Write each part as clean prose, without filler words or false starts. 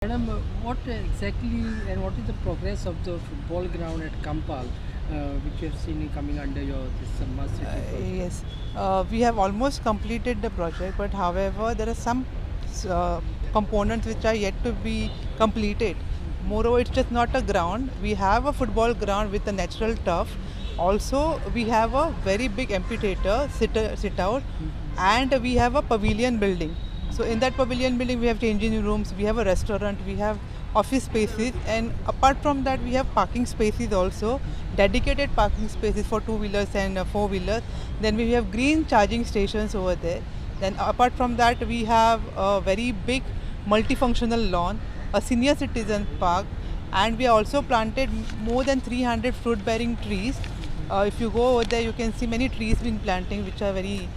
Madam, what exactly and what is the progress of the football ground at Kampal, which you have seen coming under your this Smart City project? Yes, we have almost completed the project, but however, there are some components which are yet to be completed. Moreover, it's just not a ground. We have a football ground with a natural turf. Also, we have a very big amphitheater, sit out, and we have a pavilion building. So in that pavilion building, we have changing rooms, we have a restaurant, we have office spaces, and apart from that, we have parking spaces also, dedicated parking spaces for two-wheelers and four-wheelers. Then we have green charging stations over there. Then apart from that, we have a very big multifunctional lawn, a senior citizen park, and we also planted more than 300 fruit-bearing trees. If you go over there, you can see many trees been planting, which are very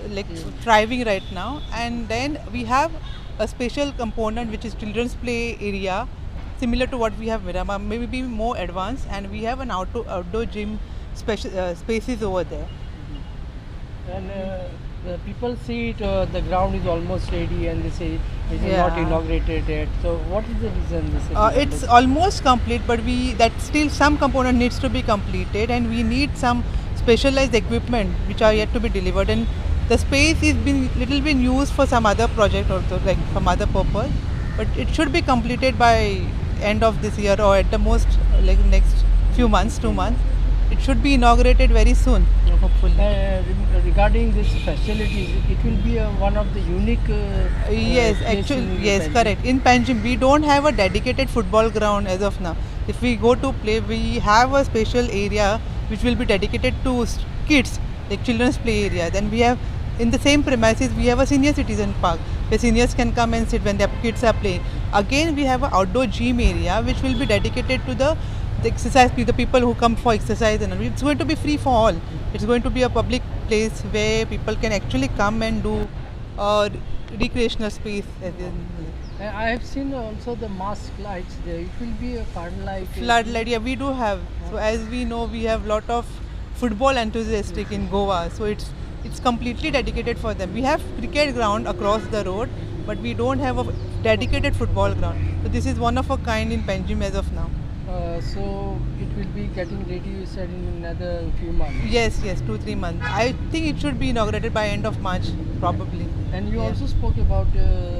like thriving right now. And then we have a special component which is children's play area, similar to what we have Miramar, maybe more advanced, and we have an outdoor gym special spaces over there. And the people see it, the ground is almost ready, and they say it is not Yeah. inaugurated yet. So, what is the reason they say? It's almost complete, but that still some component needs to be completed, and we need some specialized equipment which are yet to be delivered. And the space is been little been used for some other project also, like some other purpose. But it should be completed by end of this year, or at the most like next few months, 2 months. It should be inaugurated very soon, hopefully. Regarding this facilities, it will be one of the unique. Yes, place actually, in yes, Panjim. correct. In Panjim, we don't have a dedicated football ground as of now. If we go to play, we have a special area which will be dedicated to kids, like children's play area. Then we have, in the same premises, we have a senior citizen park where seniors can come and sit when their kids are playing. Again, we have an outdoor gym area which will be dedicated to the exercise, the people who come for exercise, and it's going to be free for all. It's going to be a public place where people can actually come and do recreational space. I have seen also the mask lights there. It will be a floodlight. Floodlight, yeah, we do have. So as we know, we have lot of football enthusiastic in Goa. So it's completely dedicated for them. We have cricket ground across the road, but we don't have a dedicated football ground. So this is one of a kind in Panjim as of now. So it will be getting ready, you said, in another few months. Yes, 2-3 months. I think it should be inaugurated by end of March, probably. And you Yeah. also spoke about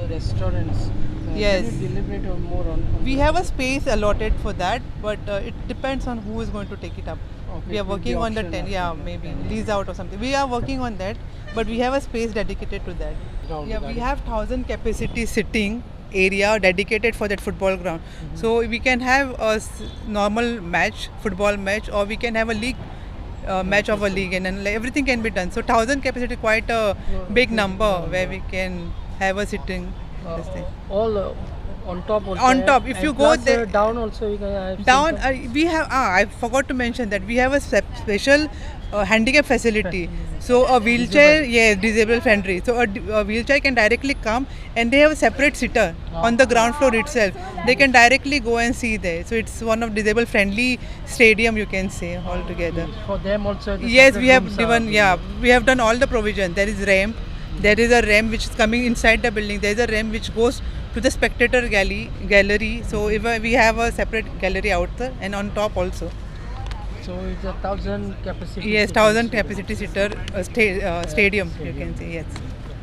restaurants. Yes. Can you deliberate more on We that? have a space allotted for that, but it depends on who is going to take it up. Okay, We it are will be working on the auction 10, after yeah, that. maybe lease out or something. We are working on that, but we have a space dedicated to that. Ground Yeah, we regarding- have 1,000 capacity sitting area dedicated for that football ground. So we can have a normal match, football match, or we can have a league match of a league, and then everything can be done. So 1,000 capacity, quite a big number where we can have a sitting. This thing. all on top. Also, On top, if and you go plus, there- down also you can have Down, some- we have. I forgot to mention that we have a special handicap facility. So a wheelchair, yes, disabled friendly. So a wheelchair can directly come, and they have a separate sitter on the ground floor itself. They can directly go and see there. So it's one of disabled friendly stadium, you can say, altogether. for them also. The Yes, separate we have rooms are given. being Yeah, used. we have done all the provision. There is ramp. There is a ramp which is coming inside the building. There is a ramp which goes to the spectator gallery. So if we have a separate gallery out there, and on top also. So it's a 1,000 capacity. Yes, seating 1,000 stadium. capacity sitter stadium, you can say, yes.